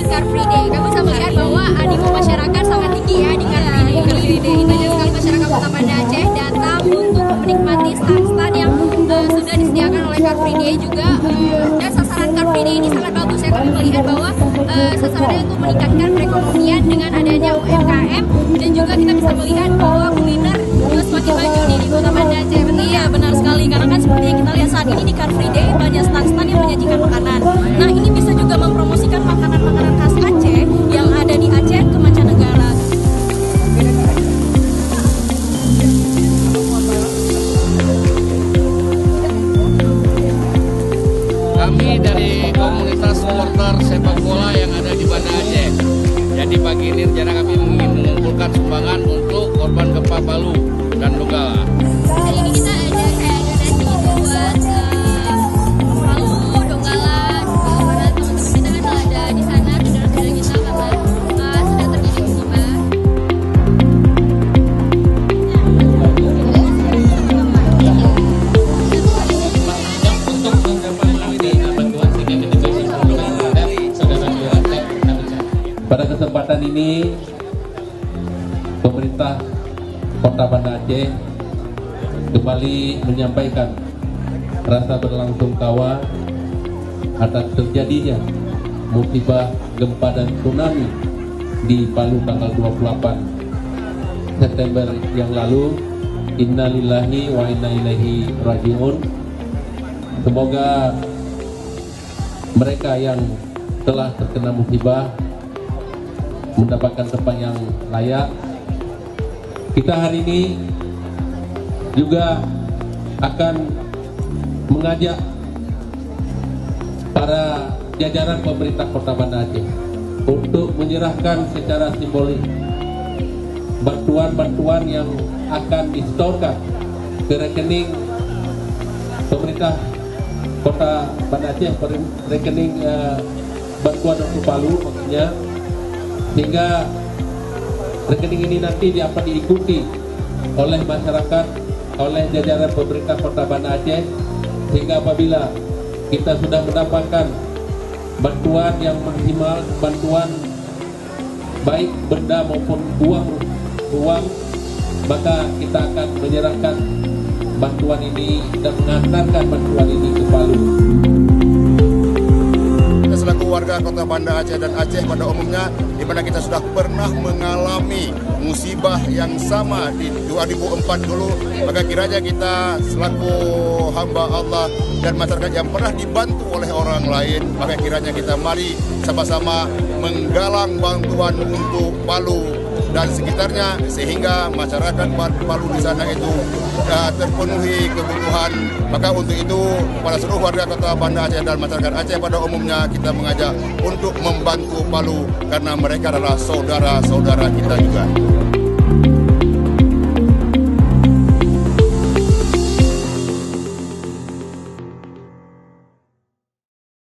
Car Free Day. Kami bisa melihat bahwa animo masyarakat sangat tinggi ya di Car Free Day. Banyak sekali masyarakat Kota Banda Aceh datang untuk menikmati stand-stand yang sudah disediakan oleh Car Free Day juga. Dan sasaran Car Free Day ini sangat bagus ya. Kami melihat bahwa sasarannya untuk meningkatkan perekonomian dengan adanya UMKM, dan juga kita bisa melihat bahwa kuliner juga semakin maju nih di Kota Banda Aceh. Iya, benar sekali, karena kan seperti yang kita lihat saat ini di Car Free Day banyak stand-stand yang menyajikan makanan. Nah, ini bisa juga mempromosikan makanan-makanan khas Aceh yang ada di Aceh ke mancanegara. Kami dari komunitas supporter sepak bola yang ada di Banda Aceh. Jadi pagi ini rencana kami ingin mengumpulkan sumbangan untuk korban gempa Palu dan Donggala. Hari ini kita ada kayak donasi itu buat Palu, Donggala, karena teman-teman kita kan ada di sana, saudara-saudara kita karena sudah terjadi musibah. Pada kesempatan ini, pemerintah Kota Banda Aceh kembali menyampaikan rasa berlangsungkawa atas terjadinya musibah gempa dan tsunami di Palu tanggal 28 September yang lalu. Innalillahi wa inna ilaihi rajiun. Semoga mereka yang telah terkena musibah mendapatkan tempat yang layak. Kita hari ini juga akan mengajak para jajaran pemerintah Kota Banda Aceh untuk menyerahkan secara simbolik bantuan-bantuan yang akan disetorkan ke rekening pemerintah Kota Banda Aceh, rekening bantuan untuk Palu maksudnya, sehingga rekening ini nanti dapat diikuti oleh masyarakat, oleh jajaran pemerintah Kota Banda Aceh, sehingga apabila kita sudah mendapatkan bantuan yang maksimal, bantuan baik benda maupun uang, maka kita akan menyerahkan bantuan ini dan mengantarkan bantuan ini ke Palu. Selaku warga Kota Banda Aceh dan Aceh pada umumnya, di mana kita sudah pernah mengalami musibah yang sama di 2004 dulu, maka kiranya kita selaku hamba Allah dan masyarakat yang pernah dibantu oleh orang lain, maka kiranya kita mari sama-sama menggalang bantuan untuk Palu dan sekitarnya, sehingga masyarakat Palu di sana itu terpenuhi kebutuhan. Maka untuk itu pada seluruh warga Kota Banda Aceh dan masyarakat Aceh pada umumnya, kita mengajak untuk membantu Palu karena mereka adalah saudara-saudara kita juga.